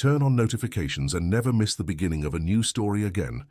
turn on notifications and never miss the beginning of a new story again.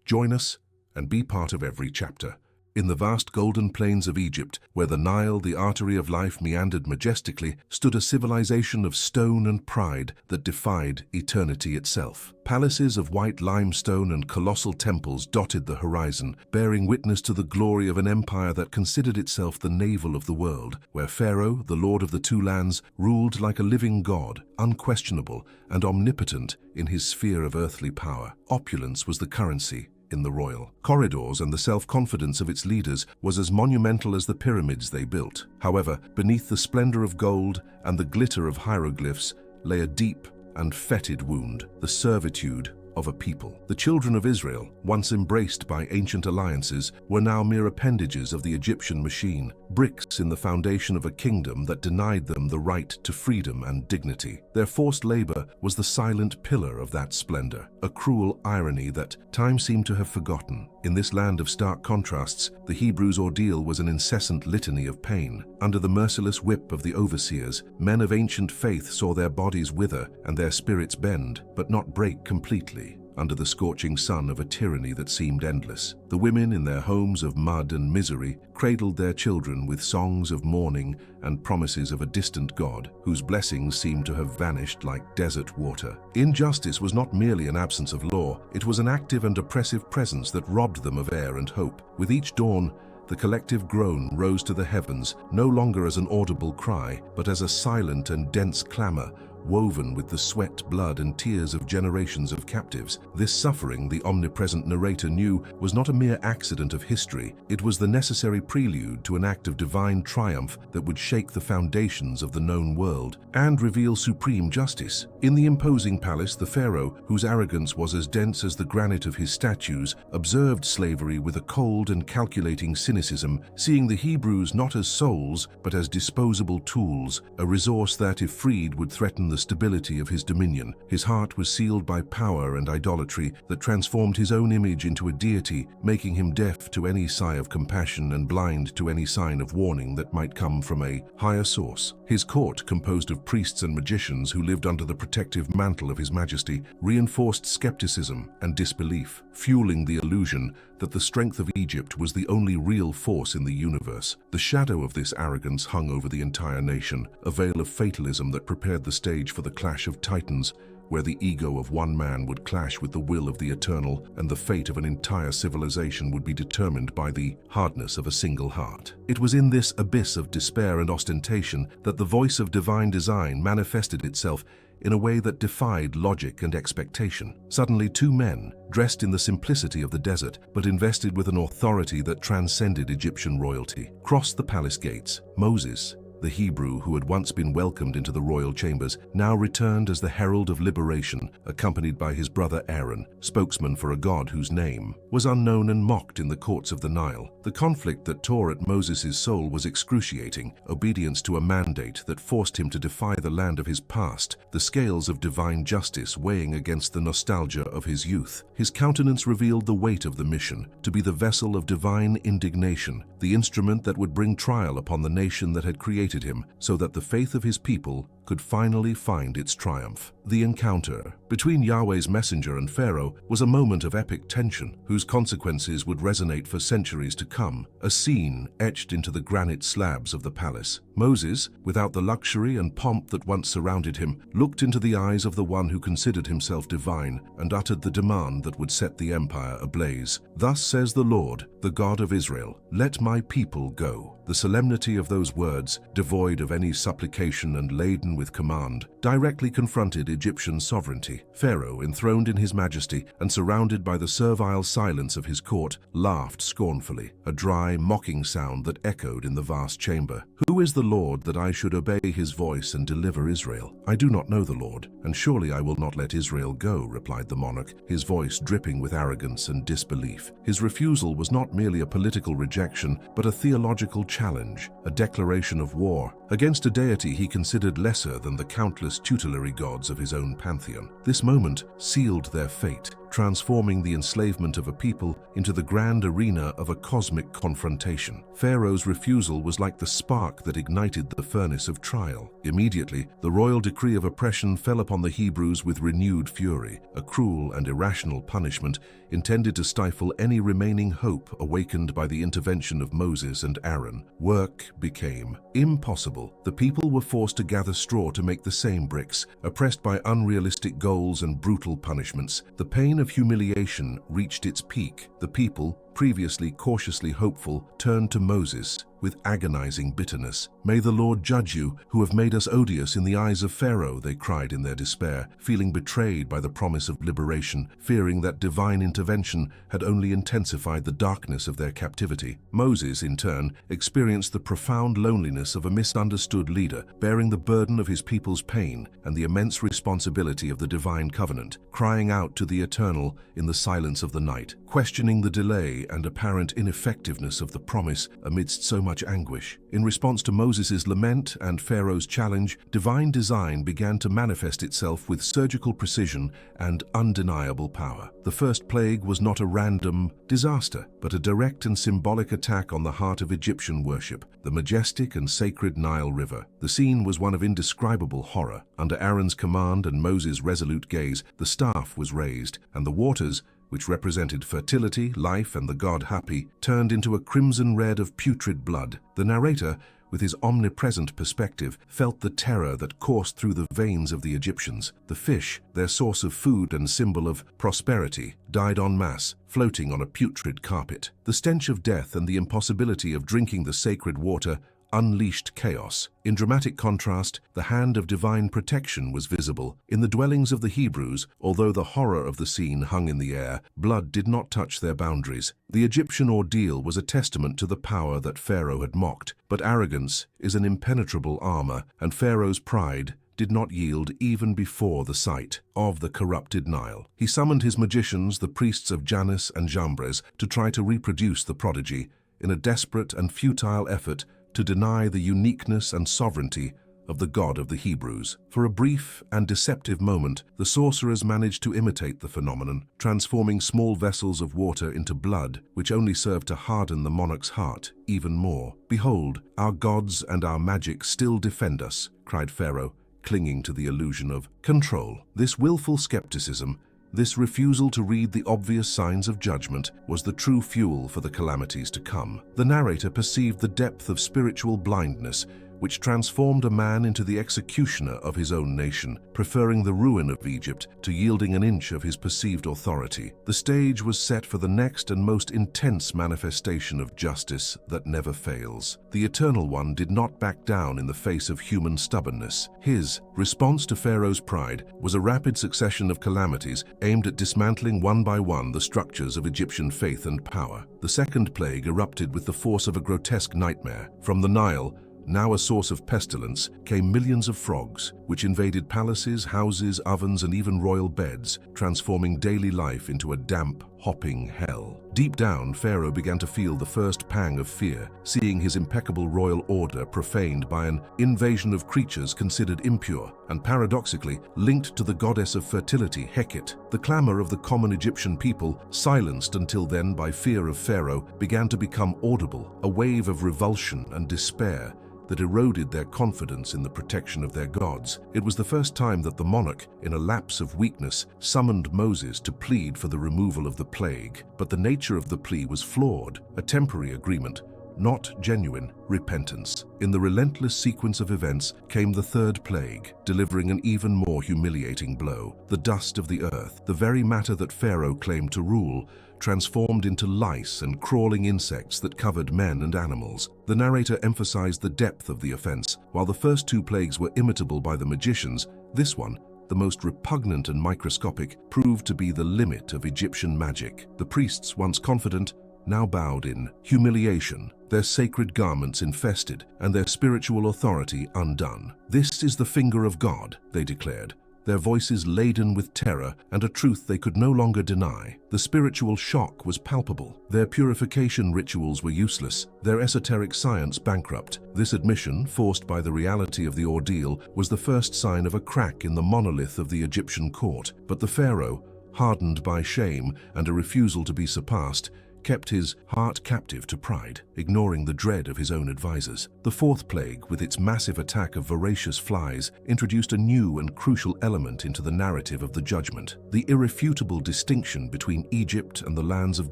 Join us and be part of every chapter. In the vast golden plains of Egypt, where the Nile, the artery of life, meandered majestically, stood a civilization of stone and pride that defied eternity itself. Palaces of white limestone and colossal temples dotted the horizon, bearing witness to the glory of an empire that considered itself the navel of the world, where Pharaoh, the lord of the two lands, ruled like a living god, unquestionable and omnipotent in his sphere of earthly power. Opulence was the currency in the royal corridors, and the self-confidence of its leaders was as monumental as the pyramids they built. However, beneath the splendor of gold and the glitter of hieroglyphs lay a deep and fetid wound, the servitude of a people. The children of Israel, once embraced by ancient alliances, were now mere appendages of the Egyptian machine, bricks in the foundation of a kingdom that denied them the right to freedom and dignity. Their forced labor was the silent pillar of that splendor, a cruel irony that time seemed to have forgotten. In this land of stark contrasts, the Hebrews' ordeal was an incessant litany of pain. Under the merciless whip of the overseers, men of ancient faith saw their bodies wither and their spirits bend, but not break completely, under the scorching sun of a tyranny that seemed endless. The women in their homes of mud and misery cradled their children with songs of mourning and promises of a distant God, whose blessings seemed to have vanished like desert water. Injustice was not merely an absence of law, it was an active and oppressive presence that robbed them of air and hope. With each dawn, the collective groan rose to the heavens, no longer as an audible cry, but as a silent and dense clamor, woven with the sweat, blood, and tears of generations of captives. This suffering, the omnipresent narrator knew, was not a mere accident of history. It was the necessary prelude to an act of divine triumph that would shake the foundations of the known world and reveal supreme justice. In the imposing palace, the pharaoh, whose arrogance was as dense as the granite of his statues, observed slavery with a cold and calculating cynicism, seeing the Hebrews not as souls, but as disposable tools, a resource that, if freed, would threaten the stability of his dominion. His heart was sealed by power and idolatry that transformed his own image into a deity, making him deaf to any sigh of compassion and blind to any sign of warning that might come from a higher source. His court, composed of priests and magicians who lived under the protective mantle of his majesty, reinforced skepticism and disbelief, fueling the illusion that the strength of Egypt was the only real force in the universe. The shadow of this arrogance hung over the entire nation, a veil of fatalism that prepared the stage for the clash of titans, where the ego of one man would clash with the will of the eternal, and the fate of an entire civilization would be determined by the hardness of a single heart. It was in this abyss of despair and ostentation that the voice of divine design manifested itself in a way that defied logic and expectation. Suddenly, two men, dressed in the simplicity of the desert, but invested with an authority that transcended Egyptian royalty, crossed the palace gates. Moses, the Hebrew who had once been welcomed into the royal chambers, now returned as the herald of liberation, accompanied by his brother Aaron, spokesman for a god whose name was unknown and mocked in the courts of the Nile. The conflict that tore at Moses' soul was excruciating, obedience to a mandate that forced him to defy the land of his past, the scales of divine justice weighing against the nostalgia of his youth. His countenance revealed the weight of the mission, to be the vessel of divine indignation, the instrument that would bring trial upon the nation that had created him, so that the faith of his people could finally find its triumph. The encounter between Yahweh's messenger and Pharaoh was a moment of epic tension, whose consequences would resonate for centuries to come, a scene etched into the granite slabs of the palace. Moses, without the luxury and pomp that once surrounded him, looked into the eyes of the one who considered himself divine and uttered the demand that would set the empire ablaze. "Thus says the Lord, the God of Israel, let my people go." The solemnity of those words, devoid of any supplication and laden with command, directly confronted Egyptian sovereignty. Pharaoh, enthroned in his majesty and surrounded by the servile silence of his court, laughed scornfully, a dry, mocking sound that echoed in the vast chamber. "Who is the Lord that I should obey his voice and deliver Israel? I do not know the Lord, and surely I will not let Israel go," replied the monarch, his voice dripping with arrogance and disbelief. His refusal was not merely a political rejection, but a theological challenge, a declaration of war against a deity he considered lesser than the countless tutelary gods of his own pantheon. This moment sealed their fate. transforming the enslavement of a people into the grand arena of a cosmic confrontation. Pharaoh's refusal was like the spark that ignited the furnace of trial. Immediately, the royal decree of oppression fell upon the Hebrews with renewed fury, a cruel and irrational punishment intended to stifle any remaining hope awakened by the intervention of Moses and Aaron. Work became impossible. The people were forced to gather straw to make the same bricks, oppressed by unrealistic goals and brutal punishments. The pain of humiliation reached its peak. The people, previously cautiously hopeful, turned to Moses with agonizing bitterness. "May the Lord judge you, who have made us odious in the eyes of Pharaoh," they cried in their despair, feeling betrayed by the promise of liberation, fearing that divine intervention had only intensified the darkness of their captivity. Moses, in turn, experienced the profound loneliness of a misunderstood leader, bearing the burden of his people's pain and the immense responsibility of the divine covenant, crying out to the Eternal in the silence of the night, questioning the delay and apparent ineffectiveness of the promise amidst so much anguish. In response to Moses' lament and Pharaoh's challenge, divine design began to manifest itself with surgical precision and undeniable power. The first plague was not a random disaster, but a direct and symbolic attack on the heart of Egyptian worship, the majestic and sacred Nile River. The scene was one of indescribable horror. Under Aaron's command and Moses' resolute gaze, the staff was raised, and the waters, which represented fertility, life, and the god Hapi, turned into a crimson red of putrid blood. The narrator, with his omnipresent perspective, felt the terror that coursed through the veins of the Egyptians. The fish, their source of food and symbol of prosperity, died en masse, floating on a putrid carpet. The stench of death and the impossibility of drinking the sacred water unleashed chaos. In dramatic contrast, the hand of divine protection was visible. In the dwellings of the Hebrews, although the horror of the scene hung in the air, blood did not touch their boundaries. The Egyptian ordeal was a testament to the power that Pharaoh had mocked. But arrogance is an impenetrable armor, and Pharaoh's pride did not yield even before the sight of the corrupted Nile. He summoned his magicians, the priests of Janus and Jambres, to try to reproduce the prodigy, in a desperate and futile effort to deny the uniqueness and sovereignty of the God of the Hebrews. For a brief and deceptive moment, the sorcerers managed to imitate the phenomenon, transforming small vessels of water into blood, which only served to harden the monarch's heart even more. "Behold, our gods and our magic still defend us," cried Pharaoh, clinging to the illusion of control. This willful skepticism, this refusal to read the obvious signs of judgment, was the true fuel for the calamities to come. The narrator perceived the depth of spiritual blindness, which transformed a man into the executioner of his own nation, preferring the ruin of Egypt to yielding an inch of his perceived authority. The stage was set for the next and most intense manifestation of justice that never fails. The Eternal One did not back down in the face of human stubbornness. His response to Pharaoh's pride was a rapid succession of calamities aimed at dismantling one by one the structures of Egyptian faith and power. The second plague erupted with the force of a grotesque nightmare. From the Nile, now a source of pestilence, came millions of frogs, which invaded palaces, houses, ovens, and even royal beds, transforming daily life into a damp, hopping hell. Deep down, Pharaoh began to feel the first pang of fear, seeing his impeccable royal order profaned by an invasion of creatures considered impure and paradoxically linked to the goddess of fertility, Heket. The clamor of the common Egyptian people, silenced until then by fear of Pharaoh, began to become audible, a wave of revulsion and despair that eroded their confidence in the protection of their gods. It was the first time that the monarch, in a lapse of weakness, summoned Moses to plead for the removal of the plague. But the nature of the plea was flawed, a temporary agreement, not genuine repentance. In the relentless sequence of events came the third plague, delivering an even more humiliating blow. The dust of the earth, the very matter that Pharaoh claimed to rule, transformed into lice and crawling insects that covered men and animals. The narrator emphasized the depth of the offense. While the first two plagues were imitable by the magicians, this one, the most repugnant and microscopic, proved to be the limit of Egyptian magic. The priests, once confident, now bowed in humiliation, their sacred garments infested and their spiritual authority undone. "This is the finger of God," they declared, their voices laden with terror and a truth they could no longer deny. The spiritual shock was palpable. Their purification rituals were useless, their esoteric science bankrupt. This admission, forced by the reality of the ordeal, was the first sign of a crack in the monolith of the Egyptian court. But the pharaoh, hardened by shame and a refusal to be surpassed, kept his heart captive to pride, ignoring the dread of his own advisors. The fourth plague, with its massive attack of voracious flies, introduced a new and crucial element into the narrative of the judgment: the irrefutable distinction between Egypt and the lands of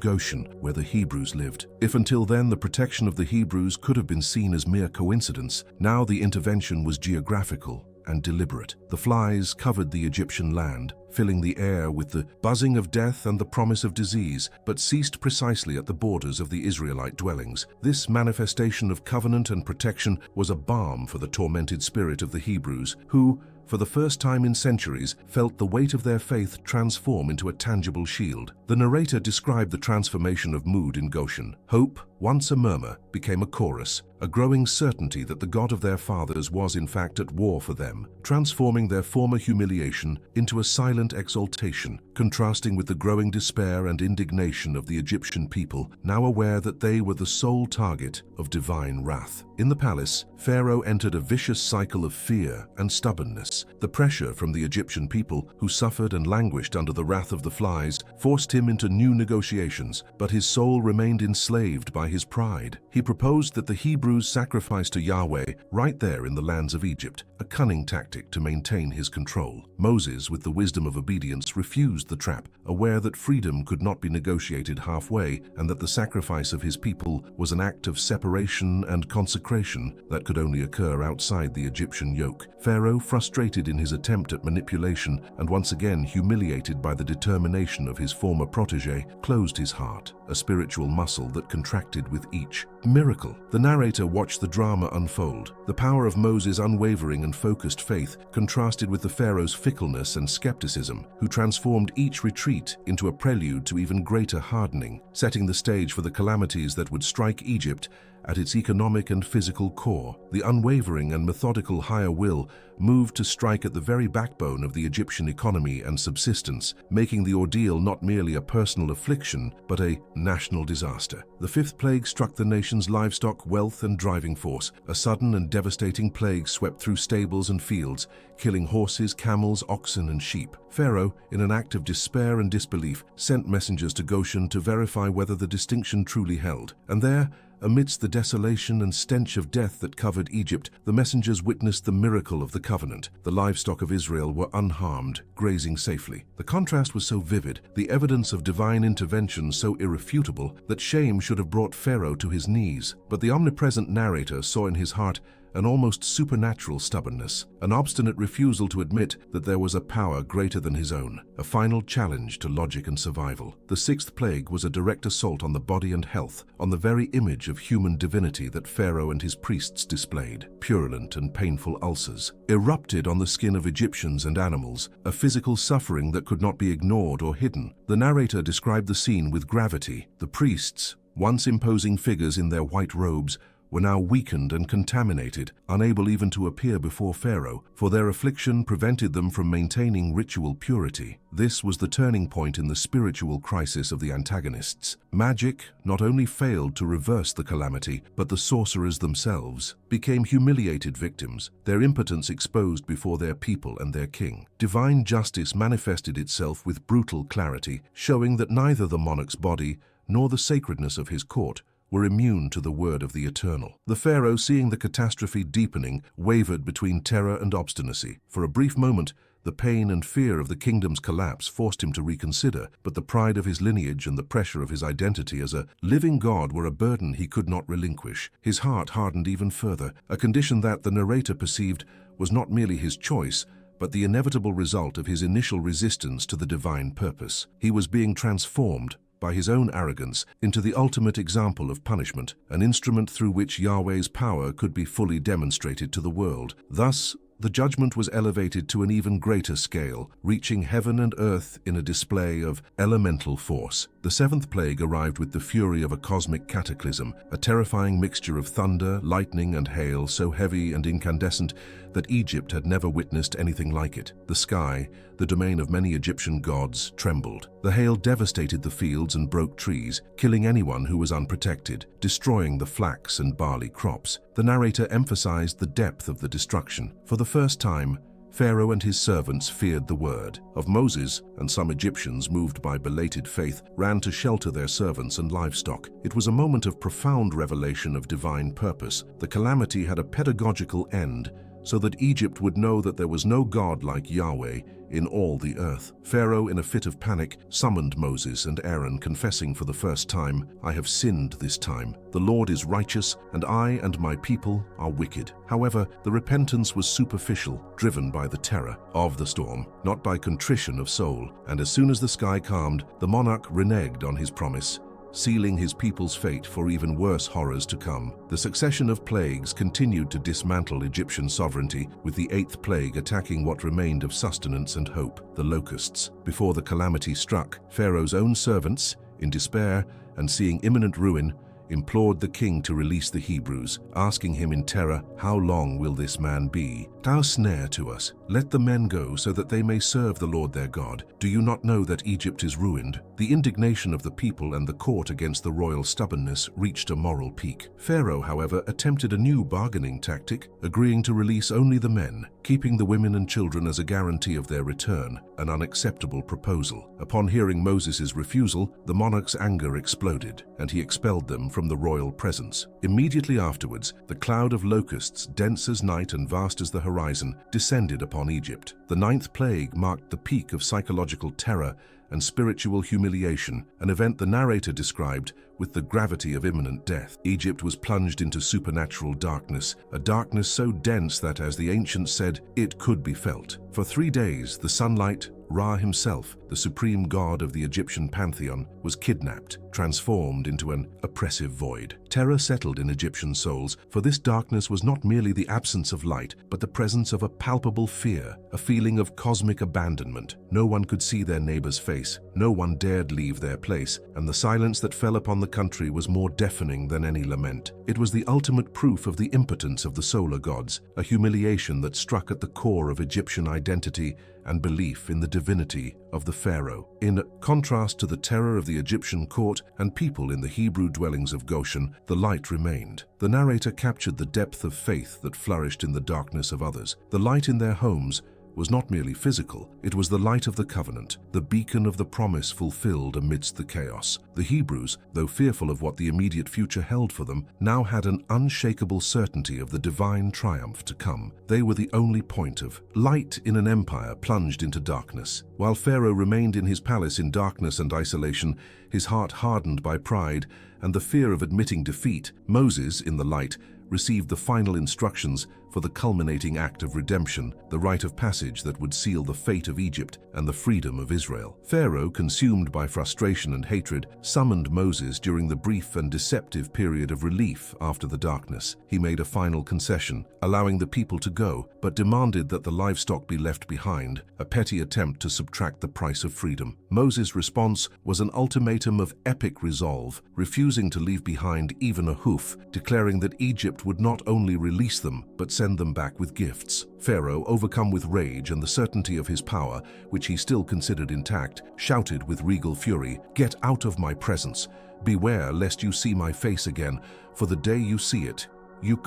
Goshen, where the Hebrews lived. If until then the protection of the Hebrews could have been seen as mere coincidence, now the intervention was geographical and deliberate. The flies covered the Egyptian land, filling the air with the buzzing of death and the promise of disease, but ceased precisely at the borders of the Israelite dwellings. This manifestation of covenant and protection was a balm for the tormented spirit of the Hebrews, who, for the first time in centuries, felt the weight of their faith transform into a tangible shield. The narrator described the transformation of mood in Goshen. Hope, once a murmur, became a chorus, a growing certainty that the God of their fathers was in fact at war for them, transforming their former humiliation into a silent exaltation, contrasting with the growing despair and indignation of the Egyptian people, now aware that they were the sole target of divine wrath. In the palace, Pharaoh entered a vicious cycle of fear and stubbornness. The pressure from the Egyptian people, who suffered and languished under the wrath of the flies, forced him into new negotiations, but his soul remained enslaved by his pride. He proposed that the Hebrews sacrifice to Yahweh right there in the lands of Egypt, a cunning tactic to maintain his control. Moses, with the wisdom of obedience, refused the trap, aware that freedom could not be negotiated halfway and that the sacrifice of his people was an act of separation and consecration that could only occur outside the Egyptian yoke. Pharaoh, frustrated in his attempt at manipulation and once again humiliated by the determination of his former protege, closed his heart, a spiritual muscle that contracted with each miracle. The narrator watched the drama unfold. The power of Moses' unwavering and focused faith contrasted with the Pharaoh's fickleness and skepticism, who transformed each retreat into a prelude to even greater hardening, setting the stage for the calamities that would strike Egypt at its economic and physical core. The unwavering and methodical higher will moved to strike at the very backbone of the Egyptian economy and subsistence, making the ordeal not merely a personal affliction, but a national disaster. The fifth plague struck the nation's livestock, wealth, and driving force. A sudden and devastating plague swept through stables and fields, killing horses, camels, oxen, and sheep. Pharaoh, in an act of despair and disbelief, sent messengers to Goshen to verify whether the distinction truly held. And there, amidst the desolation and stench of death that covered Egypt, the messengers witnessed the miracle of the covenant. The livestock of Israel were unharmed, grazing safely. The contrast was so vivid, the evidence of divine intervention so irrefutable, that shame should have brought Pharaoh to his knees. But the omnipresent narrator saw in his heart an almost supernatural stubbornness, an obstinate refusal to admit that there was a power greater than his own, a final challenge to logic and survival. The sixth plague was a direct assault on the body and health, on the very image of human divinity that Pharaoh and his priests displayed. Purulent and painful ulcers erupted on the skin of Egyptians and animals, a physical suffering that could not be ignored or hidden. The narrator described the scene with gravity. The priests, once imposing figures in their white robes, were now weakened and contaminated, unable even to appear before Pharaoh, for their affliction prevented them from maintaining ritual purity. This was the turning point in the spiritual crisis of the antagonists. Magic not only failed to reverse the calamity, but the sorcerers themselves became humiliated victims, their impotence exposed before their people and their king. Divine justice manifested itself with brutal clarity, showing that neither the monarch's body nor the sacredness of his court were immune to the word of the Eternal. The Pharaoh, seeing the catastrophe deepening, wavered between terror and obstinacy. For a brief moment, the pain and fear of the kingdom's collapse forced him to reconsider, but the pride of his lineage and the pressure of his identity as a living God were a burden he could not relinquish. His heart hardened even further, a condition that, the narrator perceived, was not merely his choice, but the inevitable result of his initial resistance to the divine purpose. He was being transformed by his own arrogance into the ultimate example of punishment, an instrument through which Yahweh's power could be fully demonstrated to the world. Thus, the judgment was elevated to an even greater scale, reaching heaven and earth in a display of elemental force. The seventh plague arrived with the fury of a cosmic cataclysm, a terrifying mixture of thunder, lightning, and hail so heavy and incandescent that Egypt had never witnessed anything like it. The sky, the domain of many Egyptian gods, trembled. The hail devastated the fields and broke trees, killing anyone who was unprotected, destroying the flax and barley crops. The narrator emphasized the depth of the destruction. For the first time, Pharaoh and his servants feared the word of Moses, and some Egyptians, moved by belated faith, ran to shelter their servants and livestock. It was a moment of profound revelation of divine purpose. The calamity had a pedagogical end, so that Egypt would know that there was no God like Yahweh in all the earth. Pharaoh, in a fit of panic, summoned Moses and Aaron, confessing for the first time, "I have sinned this time. The Lord is righteous, and I and my people are wicked." However, the repentance was superficial, driven by the terror of the storm, not by contrition of soul. And as soon as the sky calmed, the monarch reneged on his promise, sealing his people's fate for even worse horrors to come. The succession of plagues continued to dismantle Egyptian sovereignty, with the 8th plague attacking what remained of sustenance and hope, the locusts. Before the calamity struck, Pharaoh's own servants, in despair and seeing imminent ruin, implored the king to release the Hebrews, asking him in terror, "How long will this man be? Thou snare to us. Let the men go so that they may serve the Lord their God. Do you not know that Egypt is ruined?" The indignation of the people and the court against the royal stubbornness reached a moral peak. Pharaoh, however, attempted a new bargaining tactic, agreeing to release only the men, keeping the women and children as a guarantee of their return, an unacceptable proposal. Upon hearing Moses' refusal, the monarch's anger exploded, and he expelled them from the royal presence. Immediately afterwards, the cloud of locusts, dense as night and vast as the horizon, descended upon Egypt. The 9th plague marked the peak of psychological terror and spiritual humiliation, an event the narrator described with the gravity of imminent death. Egypt was plunged into supernatural darkness, a darkness so dense that, as the ancients said, it could be felt. For 3 days, the sunlight, Ra himself, the supreme god of the Egyptian pantheon, was kidnapped, transformed into an oppressive void. Terror settled in Egyptian souls, for this darkness was not merely the absence of light, but the presence of a palpable fear, a feeling of cosmic abandonment. No one could see their neighbor's face, no one dared leave their place, and the silence that fell upon the country was more deafening than any lament. It was the ultimate proof of the impotence of the solar gods, a humiliation that struck at the core of Egyptian identity and belief in the divinity of the pharaoh. In contrast to the terror of the Egyptian court and people in the Hebrew dwellings of Goshen, the light remained. The narrator captured the depth of faith that flourished in the darkness of others. The light in their homes was not merely physical, it was the light of the covenant, the beacon of the promise fulfilled amidst the chaos. The Hebrews, though fearful of what the immediate future held for them, now had an unshakable certainty of the divine triumph to come. They were the only point of light in an empire plunged into darkness. While Pharaoh remained in his palace in darkness and isolation, his heart hardened by pride and the fear of admitting defeat, Moses, in the light, received the final instructions for the culminating act of redemption, the rite of passage that would seal the fate of Egypt and the freedom of Israel. Pharaoh, consumed by frustration and hatred, summoned Moses during the brief and deceptive period of relief after the darkness. He made a final concession, allowing the people to go, but demanded that the livestock be left behind, a petty attempt to subtract the price of freedom. Moses' response was an ultimatum of epic resolve, refusing to leave behind even a hoof, declaring that Egypt would not only release them, but send them back with gifts. Pharaoh, overcome with rage and the certainty of his power, which he still considered intact, shouted with regal fury, "Get out of my presence! Beware lest you see my face again, for the day you see it, you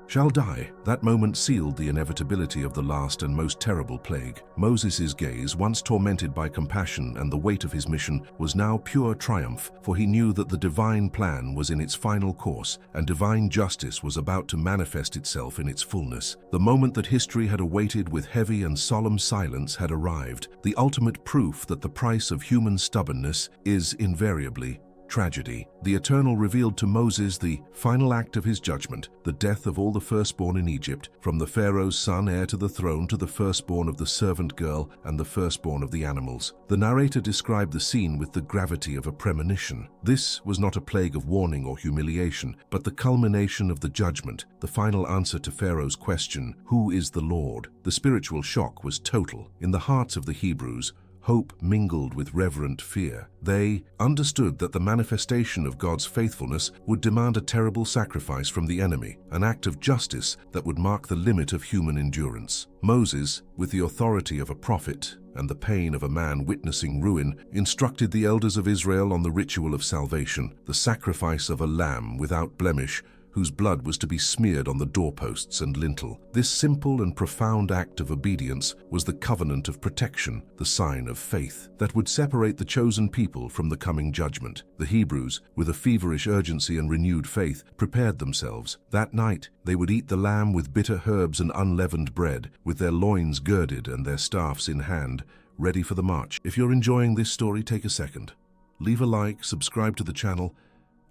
shall die." That moment sealed the inevitability of the last and most terrible plague. Moses' gaze, once tormented by compassion and the weight of his mission, was now pure triumph, for he knew that the divine plan was in its final course, and divine justice was about to manifest itself in its fullness. The moment that history had awaited with heavy and solemn silence had arrived, the ultimate proof that the price of human stubbornness is invariably tragedy. The Eternal revealed to Moses the final act of his judgment, the death of all the firstborn in Egypt, from the Pharaoh's son heir to the throne to the firstborn of the servant girl and the firstborn of the animals. The narrator described the scene with the gravity of a premonition. This was not a plague of warning or humiliation, but the culmination of the judgment, the final answer to Pharaoh's question, "Who is the Lord?" The spiritual shock was total. In the hearts of the Hebrews, hope mingled with reverent fear. They understood that the manifestation of God's faithfulness would demand a terrible sacrifice from the enemy, an act of justice that would mark the limit of human endurance. Moses, with the authority of a prophet and the pain of a man witnessing ruin, instructed the elders of Israel on the ritual of salvation, the sacrifice of a lamb without blemish, whose blood was to be smeared on the doorposts and lintel. This simple and profound act of obedience was the covenant of protection, the sign of faith, that would separate the chosen people from the coming judgment. The Hebrews, with a feverish urgency and renewed faith, prepared themselves. That night, they would eat the lamb with bitter herbs and unleavened bread, with their loins girded and their staffs in hand, ready for the march. If you're enjoying this story, take a second. Leave a like, subscribe to the channel,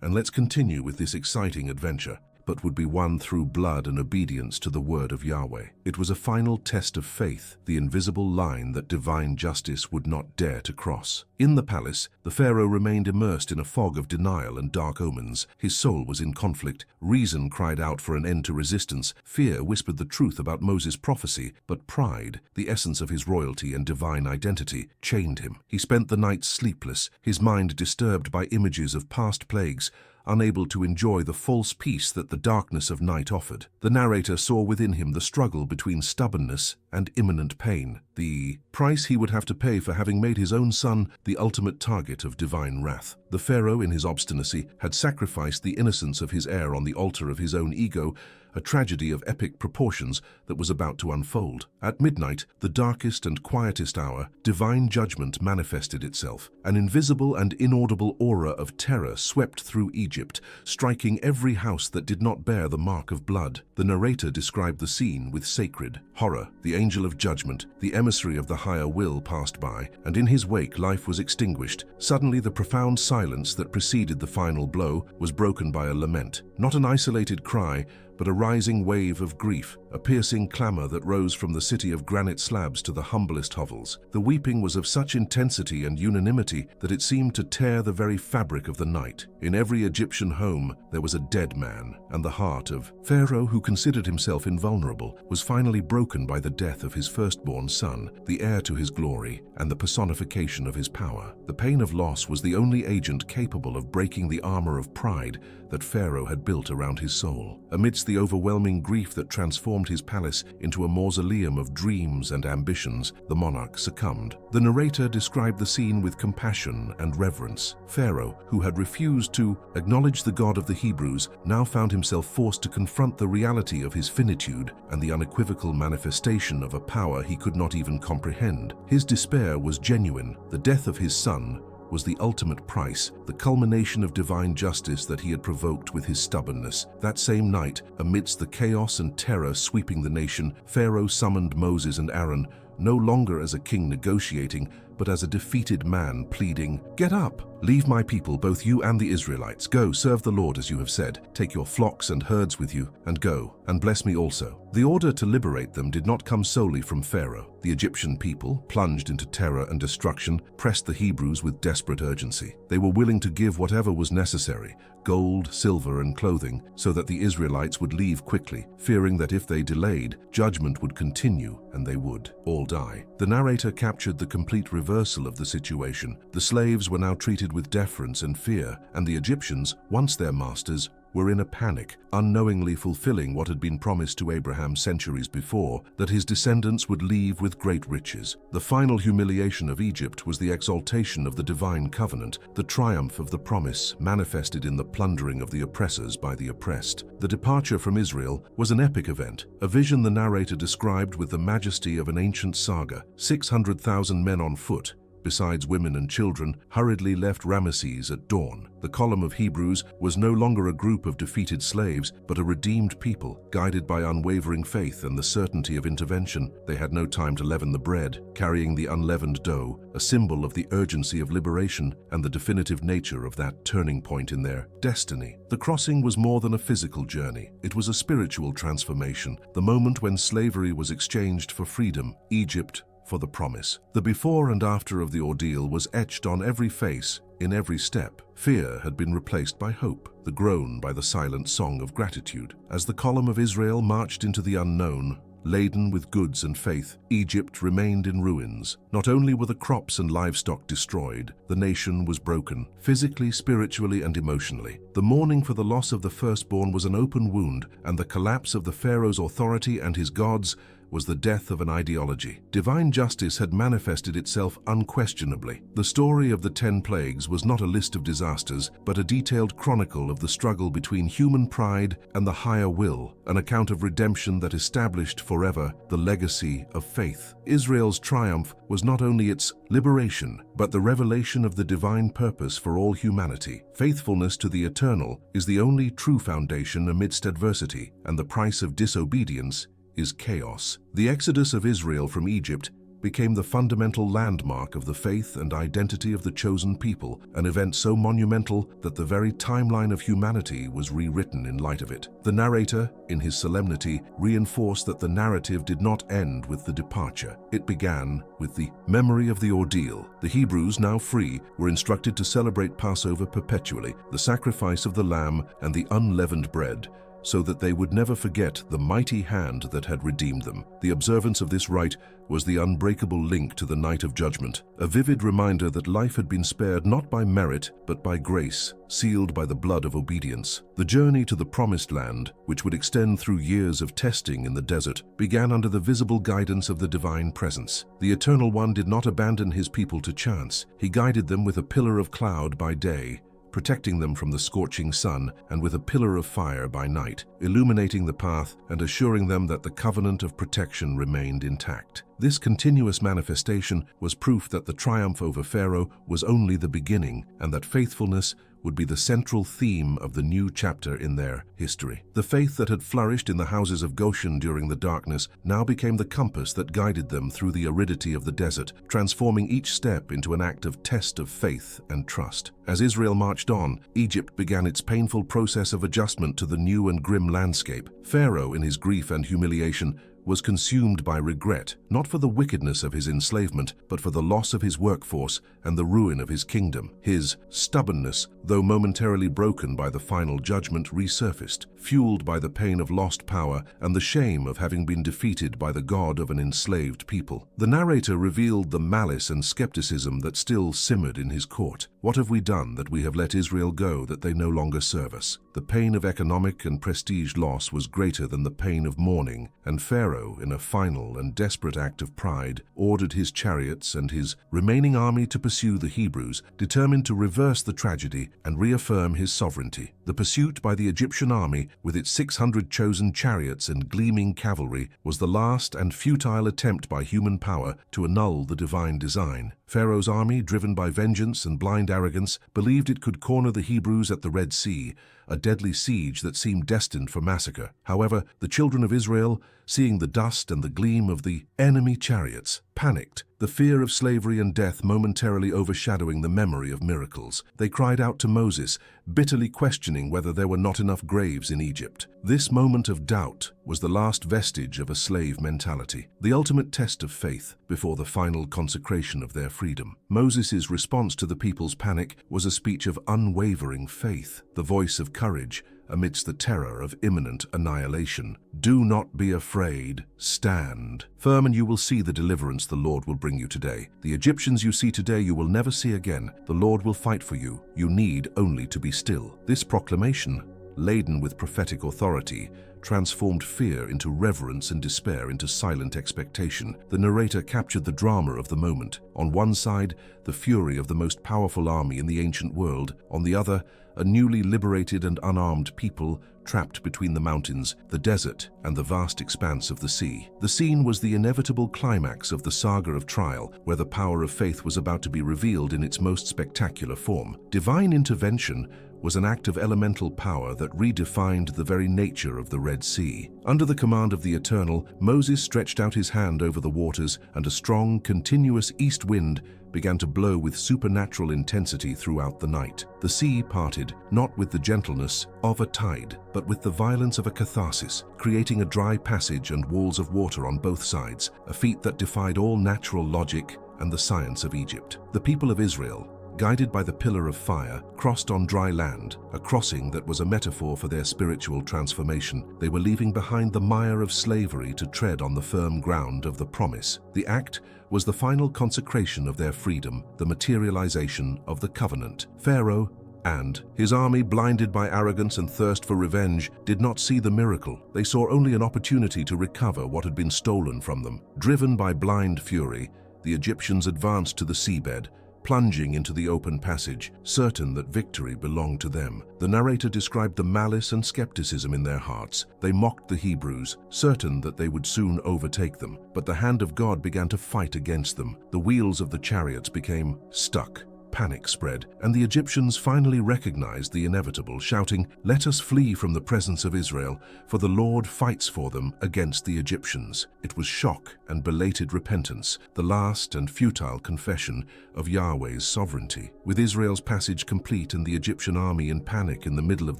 and let's continue with this exciting adventure, but would be won through blood and obedience to the word of Yahweh. It was a final test of faith, the invisible line that divine justice would not dare to cross. In the palace, the Pharaoh remained immersed in a fog of denial and dark omens. His soul was in conflict. Reason cried out for an end to resistance. Fear whispered the truth about Moses' prophecy, but pride, the essence of his royalty and divine identity, chained him. He spent the night sleepless, his mind disturbed by images of past plagues, unable to enjoy the false peace that the darkness of night offered. The narrator saw within him the struggle between stubbornness and imminent pain, the price he would have to pay for having made his own son the ultimate target of divine wrath. The Pharaoh, in his obstinacy, had sacrificed the innocence of his heir on the altar of his own ego, a tragedy of epic proportions that was about to unfold. At midnight, the darkest and quietest hour, divine judgment manifested itself. An invisible and inaudible aura of terror swept through Egypt, striking every house that did not bear the mark of blood. The narrator described the scene with sacred horror. The angel of judgment, the emissary of the higher will, passed by, and in his wake life was extinguished. Suddenly, the profound silence that preceded the final blow was broken by a lament. Not an isolated cry, but a rising wave of grief, a piercing clamor that rose from the city of granite slabs to the humblest hovels. The weeping was of such intensity and unanimity that it seemed to tear the very fabric of the night. In every Egyptian home, there was a dead man, and the heart of Pharaoh, who considered himself invulnerable, was finally broken by the death of his firstborn son, the heir to his glory and the personification of his power. The pain of loss was the only agent capable of breaking the armor of pride that Pharaoh had built around his soul. Amidst the overwhelming grief that transformed his palace into a mausoleum of dreams and ambitions, the monarch succumbed. The narrator described the scene with compassion and reverence. Pharaoh, who had refused to acknowledge the God of the Hebrews, now found himself forced to confront the reality of his finitude and the unequivocal manifestation of a power he could not even comprehend. His despair was genuine. The death of his son was the ultimate price, the culmination of divine justice that he had provoked with his stubbornness. That same night, amidst the chaos and terror sweeping the nation, Pharaoh summoned Moses and Aaron, no longer as a king negotiating, but as a defeated man pleading, "Get up! Leave my people, both you and the Israelites. Go, serve the Lord as you have said. Take your flocks and herds with you, and go, and bless me also." The order to liberate them did not come solely from Pharaoh. The Egyptian people, plunged into terror and destruction, pressed the Hebrews with desperate urgency. They were willing to give whatever was necessary, gold, silver, and clothing, so that the Israelites would leave quickly, fearing that if they delayed, judgment would continue and they would all die. The narrator captured the complete reversal of the situation. The slaves were now treated with deference and fear, and the Egyptians, once their masters, were in a panic, unknowingly fulfilling what had been promised to Abraham centuries before, that his descendants would leave with great riches. The final humiliation of Egypt was the exaltation of the divine covenant, the triumph of the promise manifested in the plundering of the oppressors by the oppressed. The departure from Israel was an epic event, a vision the narrator described with the majesty of an ancient saga. 600,000 men on foot, besides women and children, hurriedly left Ramesses at dawn. The column of Hebrews was no longer a group of defeated slaves, but a redeemed people, guided by unwavering faith and the certainty of intervention. They had no time to leaven the bread, carrying the unleavened dough, a symbol of the urgency of liberation and the definitive nature of that turning point in their destiny. The crossing was more than a physical journey. It was a spiritual transformation, the moment when slavery was exchanged for freedom, Egypt for the promise. The before and after of the ordeal was etched on every face, in every step. Fear had been replaced by hope, the groan by the silent song of gratitude. As the column of Israel marched into the unknown, laden with goods and faith, Egypt remained in ruins. Not only were the crops and livestock destroyed, the nation was broken, physically, spiritually, and emotionally. The mourning for the loss of the firstborn was an open wound, and the collapse of the Pharaoh's authority and his gods was the death of an ideology. Divine justice had manifested itself unquestionably. The story of the 10 plagues was not a list of disasters, but a detailed chronicle of the struggle between human pride and the higher will, an account of redemption that established forever the legacy of faith. Israel's triumph was not only its liberation, but the revelation of the divine purpose for all humanity. Faithfulness to the eternal is the only true foundation amidst adversity, and the price of disobedience is chaos. The exodus of Israel from Egypt became the fundamental landmark of the faith and identity of the chosen people, an event so monumental that the very timeline of humanity was rewritten in light of it. The narrator, in his solemnity, reinforced that the narrative did not end with the departure. It began with the memory of the ordeal. The Hebrews, now free, were instructed to celebrate Passover perpetually, the sacrifice of the lamb and the unleavened bread, so that they would never forget the mighty hand that had redeemed them. The observance of this rite was the unbreakable link to the night of judgment, a vivid reminder that life had been spared not by merit, but by grace, sealed by the blood of obedience. The journey to the Promised Land, which would extend through years of testing in the desert, began under the visible guidance of the divine presence. The Eternal One did not abandon his people to chance. He guided them with a pillar of cloud by day, protecting them from the scorching sun, and with a pillar of fire by night, illuminating the path and assuring them that the covenant of protection remained intact. This continuous manifestation was proof that the triumph over Pharaoh was only the beginning, and that faithfulness would be the central theme of the new chapter in their history. The faith that had flourished in the houses of Goshen during the darkness now became the compass that guided them through the aridity of the desert, transforming each step into an act of test of faith and trust. As Israel marched on, Egypt began its painful process of adjustment to the new and grim landscape. Pharaoh, in his grief and humiliation, was consumed by regret, not for the wickedness of his enslavement, but for the loss of his workforce and the ruin of his kingdom. His stubbornness, though momentarily broken by the final judgment, resurfaced, fueled by the pain of lost power and the shame of having been defeated by the God of an enslaved people. The narrator revealed the malice and skepticism that still simmered in his court. What have we done that we have let Israel go, that they no longer serve us? The pain of economic and prestige loss was greater than the pain of mourning, and Pharaoh, in a final and desperate act of pride, ordered his chariots and his remaining army to pursue the Hebrews, determined to reverse the tragedy and reaffirm his sovereignty. The pursuit by the Egyptian army, with its 600 chosen chariots and gleaming cavalry, was the last and futile attempt by human power to annul the divine design. Pharaoh's army, driven by vengeance and blind arrogance, believed it could corner the Hebrews at the Red Sea, a deadly siege that seemed destined for massacre. However, the children of Israel, seeing the dust and the gleam of the enemy chariots, panicked, the fear of slavery and death momentarily overshadowing the memory of miracles. They cried out to Moses, bitterly questioning whether there were not enough graves in Egypt. This moment of doubt was the last vestige of a slave mentality, the ultimate test of faith before the final consecration of their freedom. Moses' response to the people's panic was a speech of unwavering faith, the voice of courage amidst the terror of imminent annihilation. Do not be afraid, stand firm, and you will see the deliverance the Lord will bring you today. The Egyptians you see today you will never see again. The Lord will fight for you. You need only to be still. This proclamation, laden with prophetic authority, transformed fear into reverence and despair into silent expectation. The narrator captured the drama of the moment. On one side, the fury of the most powerful army in the ancient world. On the other, a newly liberated and unarmed people trapped between the mountains, the desert, and the vast expanse of the sea. The scene was the inevitable climax of the saga of trial, where the power of faith was about to be revealed in its most spectacular form. Divine intervention was an act of elemental power that redefined the very nature of the Red Sea. Under the command of the Eternal, Moses stretched out his hand over the waters, and a strong, continuous east wind began to blow with supernatural intensity throughout the night. The sea parted, not with the gentleness of a tide, but with the violence of a catharsis, creating a dry passage and walls of water on both sides, a feat that defied all natural logic and the science of Egypt. The people of Israel, guided by the pillar of fire, crossed on dry land, a crossing that was a metaphor for their spiritual transformation. They were leaving behind the mire of slavery to tread on the firm ground of the promise. The act was the final consecration of their freedom, the materialization of the covenant. Pharaoh, And his army, blinded by arrogance and thirst for revenge, did not see the miracle. They saw only an opportunity to recover what had been stolen from them. Driven by blind fury, the Egyptians advanced to the seabed, plunging into the open passage, certain that victory belonged to them. The narrator described the malice and skepticism in their hearts. They mocked the Hebrews, certain that they would soon overtake them. But the hand of God began to fight against them. The wheels of the chariots became stuck. Panic spread, and the Egyptians finally recognized the inevitable, shouting, "Let us flee from the presence of Israel, for the Lord fights for them against the Egyptians." It was shock and belated repentance, the last and futile confession of Yahweh's sovereignty. With Israel's passage complete and the Egyptian army in panic in the middle of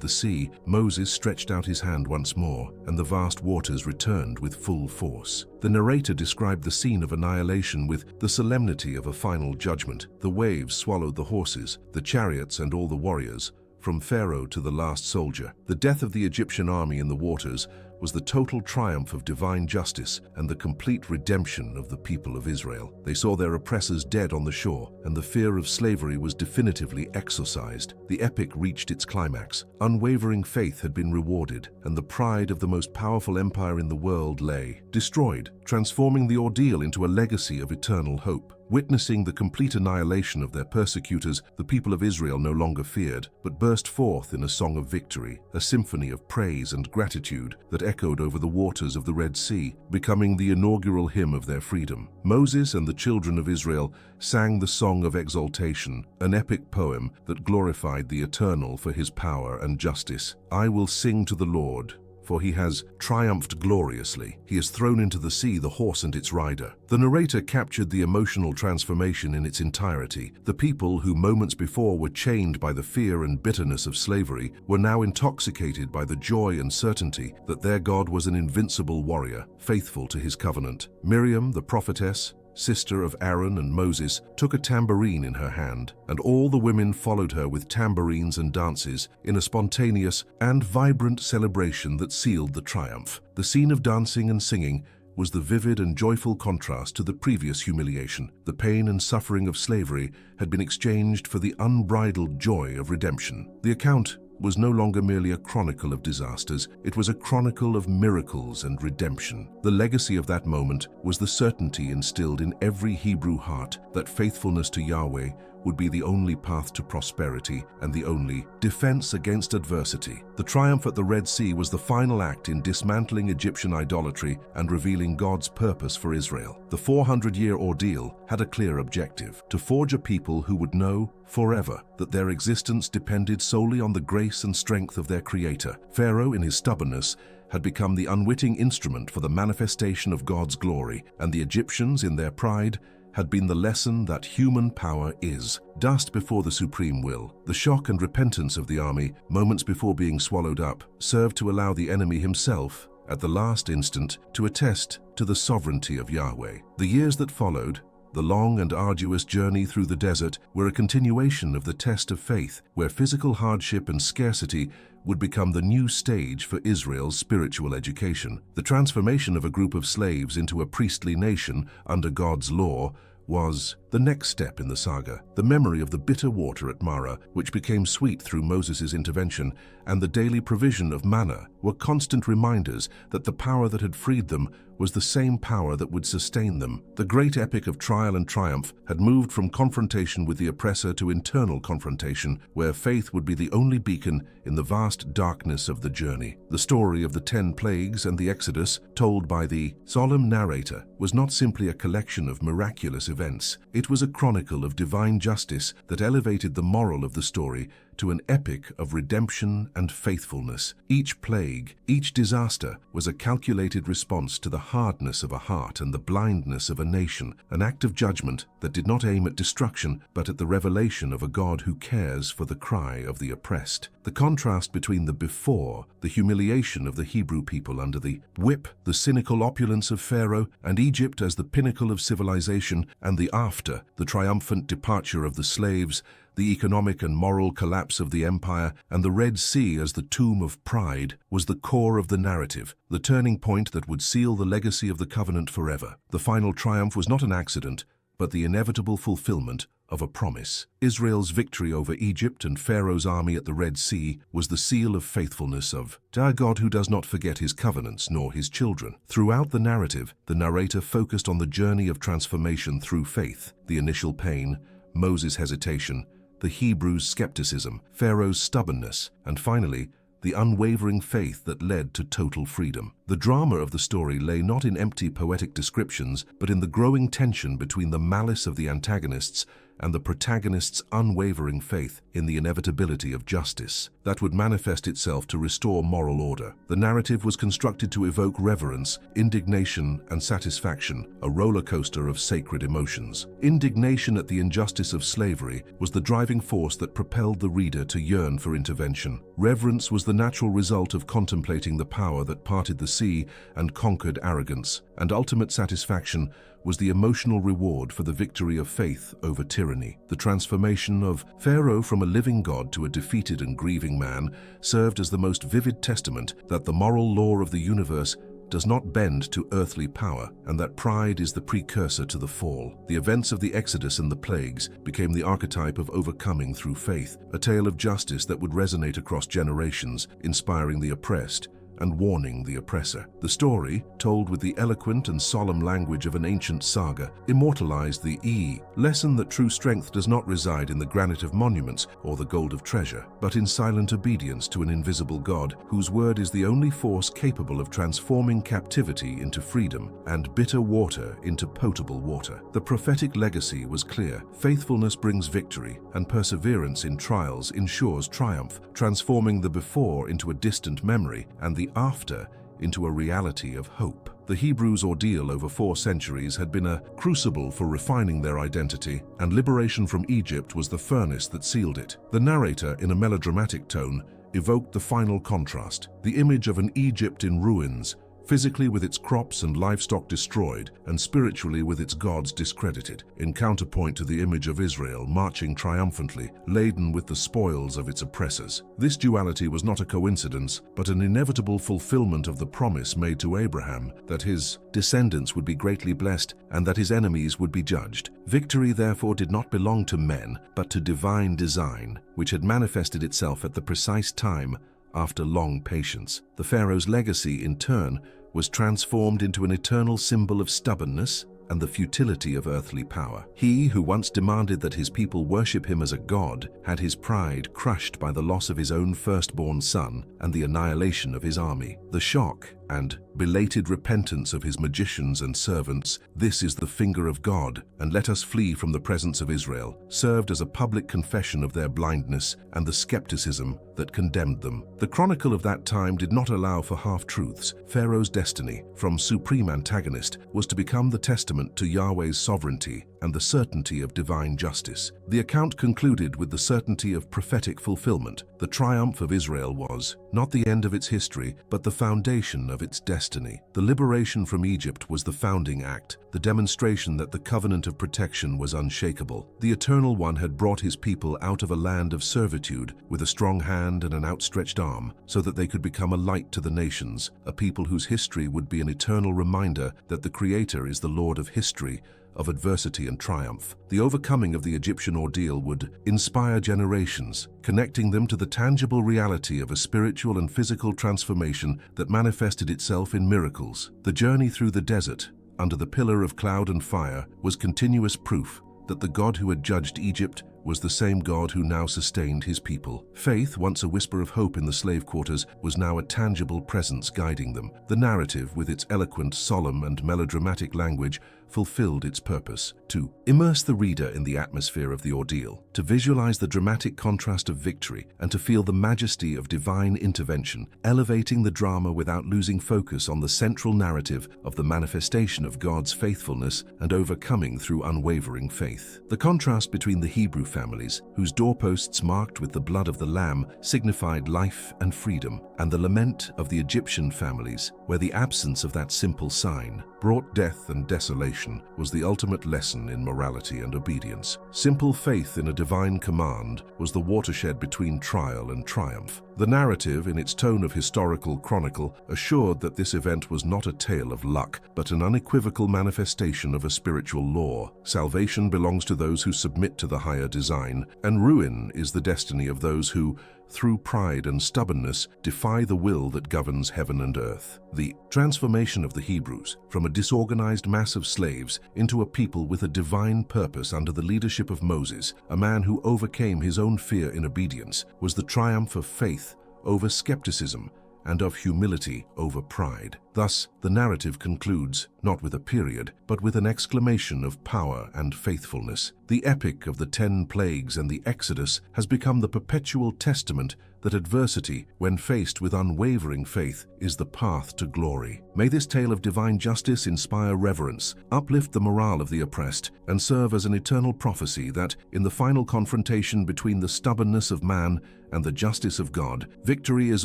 the sea, Moses stretched out his hand once more, and the vast waters returned with full force. The narrator described the scene of annihilation with the solemnity of a final judgment. The waves swallowed the horses, the chariots, and all the warriors, from Pharaoh to the last soldier. The death of the Egyptian army in the waters was the total triumph of divine justice and the complete redemption of the people of Israel. They saw their oppressors dead on the shore, and the fear of slavery was definitively exorcised. The epic reached its climax. Unwavering faith had been rewarded, and the pride of the most powerful empire in the world lay destroyed, transforming the ordeal into a legacy of eternal hope. Witnessing the complete annihilation of their persecutors, the people of Israel no longer feared, but burst forth in a song of victory, a symphony of praise and gratitude that echoed over the waters of the Red Sea, becoming the inaugural hymn of their freedom. Moses and the children of Israel sang the Song of Exaltation, an epic poem that glorified the Eternal for his power and justice. "I will sing to the Lord, for he has triumphed gloriously. He has thrown into the sea the horse and its rider." The narrator captured the emotional transformation in its entirety. The people who moments before were chained by the fear and bitterness of slavery were now intoxicated by the joy and certainty that their God was an invincible warrior, faithful to his covenant. Miriam, the prophetess, sister of Aaron and Moses, took a tambourine in her hand, and all the women followed her with tambourines and dances in a spontaneous and vibrant celebration that sealed the triumph. The scene of dancing and singing was the vivid and joyful contrast to the previous humiliation. The pain and suffering of slavery had been exchanged for the unbridled joy of redemption. The account was no longer merely a chronicle of disasters, it was a chronicle of miracles and redemption. The legacy of that moment was the certainty instilled in every Hebrew heart that faithfulness to Yahweh would be the only path to prosperity and the only defense against adversity. The triumph at the Red Sea was the final act in dismantling Egyptian idolatry and revealing God's purpose for Israel. The 400-year ordeal had a clear objective: to forge a people who would know forever that their existence depended solely on the grace and strength of their Creator. Pharaoh, in his stubbornness, had become the unwitting instrument for the manifestation of God's glory, and the Egyptians, in their pride, had been the lesson that human power is dust before the supreme will. The shock and repentance of the army, moments before being swallowed up, served to allow the enemy himself, at the last instant, to attest to the sovereignty of Yahweh. The years that followed, the long and arduous journey through the desert, were a continuation of the test of faith, where physical hardship and scarcity would become the new stage for Israel's spiritual education. The transformation of a group of slaves into a priestly nation under God's law was the next step in the saga. The memory of the bitter water at Marah, which became sweet through Moses' intervention, and the daily provision of manna were constant reminders that the power that had freed them was the same power that would sustain them. The great epic of trial and triumph had moved from confrontation with the oppressor to internal confrontation, where faith would be the only beacon in the vast darkness of the journey. The story of the 10 plagues and the Exodus, told by the solemn narrator, was not simply a collection of miraculous events. It was a chronicle of divine justice that elevated the moral of the story to an epic of redemption and faithfulness. Each plague, each disaster, was a calculated response to the hardness of a heart and the blindness of a nation, an act of judgment that did not aim at destruction, but at the revelation of a God who cares for the cry of the oppressed. The contrast between the before, the humiliation of the Hebrew people under the whip, the cynical opulence of Pharaoh, and Egypt as the pinnacle of civilization, and the after, the triumphant departure of the slaves, the economic and moral collapse of the empire, and the Red Sea as the tomb of pride, was the core of the narrative, the turning point that would seal the legacy of the covenant forever. The final triumph was not an accident, but the inevitable fulfillment of a promise. Israel's victory over Egypt and Pharaoh's army at the Red Sea was the seal of faithfulness of our God, who does not forget his covenants nor his children. Throughout the narrative, the narrator focused on the journey of transformation through faith, the initial pain, Moses' hesitation, the Hebrews' skepticism, Pharaoh's stubbornness, and finally, the unwavering faith that led to total freedom. The drama of the story lay not in empty poetic descriptions, but in the growing tension between the malice of the antagonists and the protagonist's unwavering faith in the inevitability of justice that would manifest itself to restore moral order. The narrative was constructed to evoke reverence, indignation, and satisfaction, a roller coaster of sacred emotions. Indignation at the injustice of slavery was the driving force that propelled the reader to yearn for intervention. Reverence was the natural result of contemplating the power that parted the sea and conquered arrogance, and ultimate satisfaction was the emotional reward for the victory of faith over tyranny. The transformation of Pharaoh from a living god to a defeated and grieving man served as the most vivid testament that the moral law of the universe does not bend to earthly power, and that pride is the precursor to the fall. The events of the Exodus and the plagues became the archetype of overcoming through faith, a tale of justice that would resonate across generations, inspiring the oppressed and warning the oppressor. The story, told with the eloquent and solemn language of an ancient saga, immortalized the lesson that true strength does not reside in the granite of monuments or the gold of treasure, but in silent obedience to an invisible God, whose word is the only force capable of transforming captivity into freedom and bitter water into potable water. The prophetic legacy was clear. Faithfulness brings victory, and perseverance in trials ensures triumph, transforming the before into a distant memory and the after into a reality of hope. The Hebrews' ordeal over 4 centuries had been a crucible for refining their identity, and liberation from Egypt was the furnace that sealed it. The narrator, in a melodramatic tone, evoked the final contrast, the image of an Egypt in ruins, physically with its crops and livestock destroyed, and spiritually with its gods discredited, in counterpoint to the image of Israel marching triumphantly, laden with the spoils of its oppressors. This duality was not a coincidence, but an inevitable fulfillment of the promise made to Abraham that his descendants would be greatly blessed and that his enemies would be judged. Victory, therefore, did not belong to men, but to divine design, which had manifested itself at the precise time after long patience. The Pharaoh's legacy, in turn, was transformed into an eternal symbol of stubbornness and the futility of earthly power. He who once demanded that his people worship him as a god had his pride crushed by the loss of his own firstborn son and the annihilation of his army. The shock and belated repentance of his magicians and servants, "This is the finger of God, and let us flee from the presence of Israel," served as a public confession of their blindness and the skepticism that condemned them. The chronicle of that time did not allow for half-truths. Pharaoh's destiny, from supreme antagonist, was to become the testament to Yahweh's sovereignty and the certainty of divine justice. The account concluded with the certainty of prophetic fulfillment. The triumph of Israel was not the end of its history, but the foundation of its destiny. The liberation from Egypt was the founding act, the demonstration that the covenant of protection was unshakable. The Eternal One had brought his people out of a land of servitude with a strong hand and an outstretched arm, so that they could become a light to the nations, a people whose history would be an eternal reminder that the Creator is the Lord of history, of adversity and triumph. The overcoming of the Egyptian ordeal would inspire generations, connecting them to the tangible reality of a spiritual and physical transformation that manifested itself in miracles. The journey through the desert, under the pillar of cloud and fire, was continuous proof that the God who had judged Egypt was the same God who now sustained his people. Faith, once a whisper of hope in the slave quarters, was now a tangible presence guiding them. The narrative, with its eloquent, solemn, and melodramatic language, fulfilled its purpose: to immerse the reader in the atmosphere of the ordeal, to visualize the dramatic contrast of victory, and to feel the majesty of divine intervention, elevating the drama without losing focus on the central narrative of the manifestation of God's faithfulness and overcoming through unwavering faith. The contrast between the Hebrew families, whose doorposts marked with the blood of the Lamb signified life and freedom, and the lament of the Egyptian families, where the absence of that simple sign brought death and desolation, salvation was the ultimate lesson in morality and obedience. Simple faith in a divine command was the watershed between trial and triumph. The narrative, in its tone of historical chronicle, assured that this event was not a tale of luck, but an unequivocal manifestation of a spiritual law. Salvation belongs to those who submit to the higher design, and ruin is the destiny of those who, through pride and stubbornness, defy the will that governs heaven and earth. The transformation of the Hebrews from a disorganized mass of slaves into a people with a divine purpose under the leadership of Moses, a man who overcame his own fear in obedience, was the triumph of faith over skepticism and of humility over pride. Thus, the narrative concludes not with a period, but with an exclamation of power and faithfulness. The epic of the 10 plagues and the Exodus has become the perpetual testament that adversity, when faced with unwavering faith, is the path to glory. May this tale of divine justice inspire reverence, uplift the morale of the oppressed, and serve as an eternal prophecy that, in the final confrontation between the stubbornness of man and the justice of God, victory is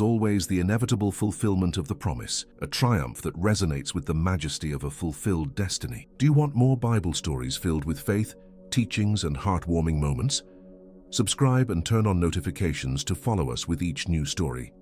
always the inevitable fulfillment of the promise, a triumph that resonates with the majesty of a fulfilled destiny. Do you want more Bible stories filled with faith, teachings, and heartwarming moments? Subscribe and turn on notifications to follow us with each new story.